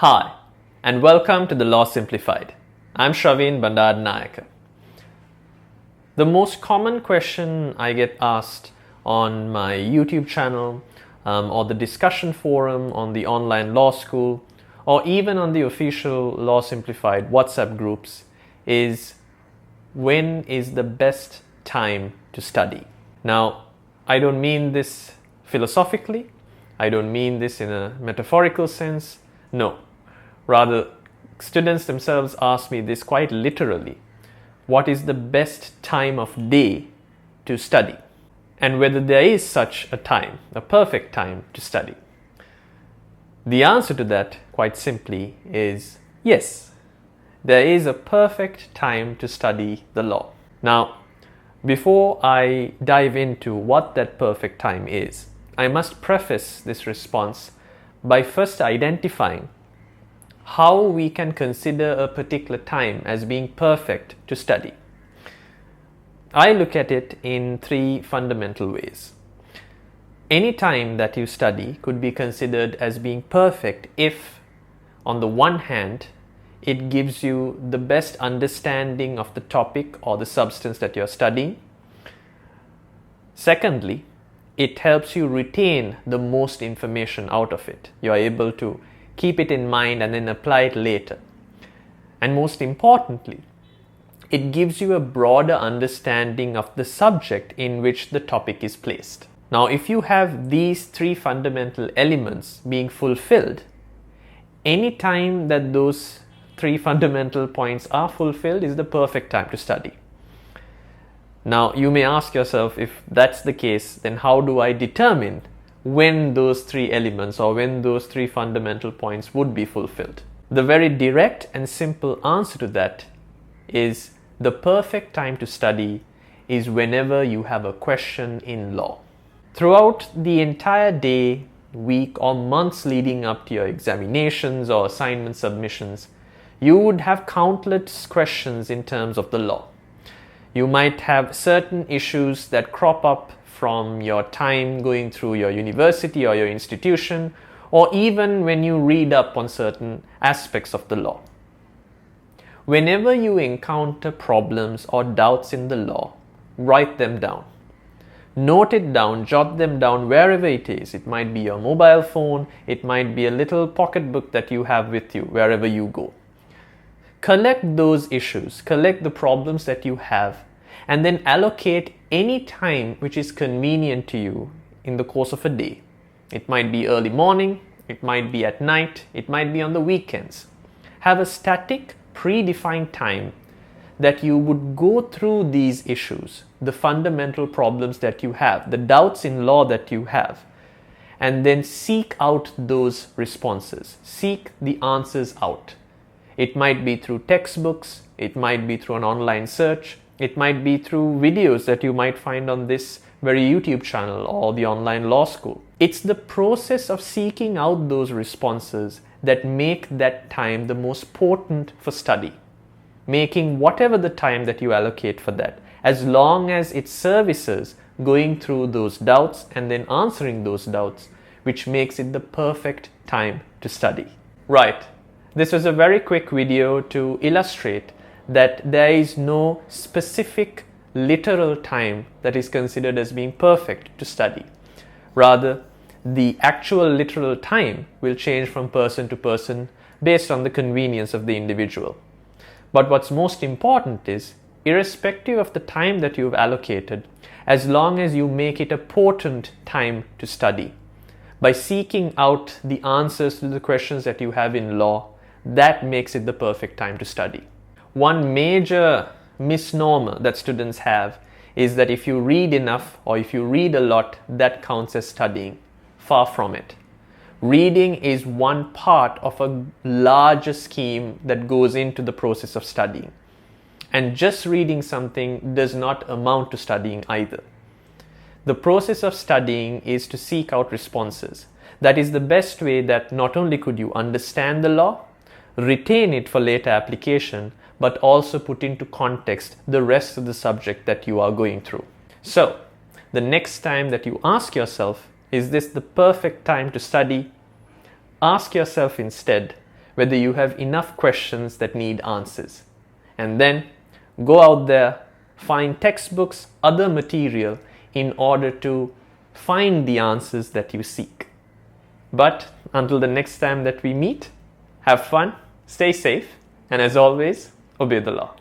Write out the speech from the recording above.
Hi, and welcome to the Law Simplified. I'm Shraveen Bandaranayake. The most common question I get asked on my YouTube channel or the discussion forum on the online law school or even on the official Law Simplified WhatsApp groups is, when is the best time to study? Now, I don't mean this philosophically. I don't mean this in a metaphorical sense. No. Rather, students themselves ask me this quite literally. What is the best time of day to study? And whether there is such a time, a perfect time to study? The answer to that, quite simply, is yes. There is a perfect time to study the law. Now, before I dive into what that perfect time is, I must preface this response by first identifying how we can consider a particular time as being perfect to study. I look at it in three fundamental ways. Any time that you study could be considered as being perfect if, on the one hand, it gives you the best understanding of the topic or the substance that you're studying. Secondly, it helps you retain the most information out of it. You're able to keep it in mind and then apply it later. And most importantly, it gives you a broader understanding of the subject in which the topic is placed. Now, if you have these three fundamental elements being fulfilled, any time that those three fundamental points are fulfilled is the perfect time to study. Now, you may ask yourself, if that's the case, then how do I determine when those three elements or when those three fundamental points would be fulfilled? The very direct and simple answer to that is the perfect time to study is whenever you have a question in law. Throughout the entire day, week, or months leading up to your examinations or assignment submissions, you would have countless questions in terms of the law. You might have certain issues that crop up from your time going through your university or your institution, or even when you read up on certain aspects of the law. Whenever you encounter problems or doubts in the law, write them down. Note it down, jot them down wherever it is. It might be your mobile phone, it might be a little pocketbook that you have with you wherever you go. Collect those issues, collect the problems that you have, and then allocate any time which is convenient to you in the course of a day. It might be early morning, it might be at night, it might be on the weekends. Have a static, predefined time that you would go through these issues, the fundamental problems that you have, the doubts in law that you have, and then seek out those responses, seek the answers out. It might be through textbooks, it might be through an online search, it might be through videos that you might find on this very YouTube channel or the online law school. It's the process of seeking out those responses that make that time the most potent for study, making whatever the time that you allocate for that, as long as it services going through those doubts and then answering those doubts, which makes it the perfect time to study. Right. This was a very quick video to illustrate that there is no specific literal time that is considered as being perfect to study. Rather, the actual literal time will change from person to person based on the convenience of the individual. But what's most important is, irrespective of the time that you've allocated, as long as you make it a potent time to study, by seeking out the answers to the questions that you have in law, that makes it the perfect time to study. One major misnomer that students have is that if you read enough or if you read a lot, that counts as studying. Far from it. Reading is one part of a larger scheme that goes into the process of studying. And just reading something does not amount to studying either. The process of studying is to seek out responses. That is the best way that not only could you understand the law, retain it for later application, but also put into context the rest of the subject that you are going through. So, the next time that you ask yourself, is this the perfect time to study? Ask yourself instead, whether you have enough questions that need answers. And then go out there, find textbooks, other material in order to find the answers that you seek. But until the next time that we meet, have fun, stay safe, and as always, obey the law.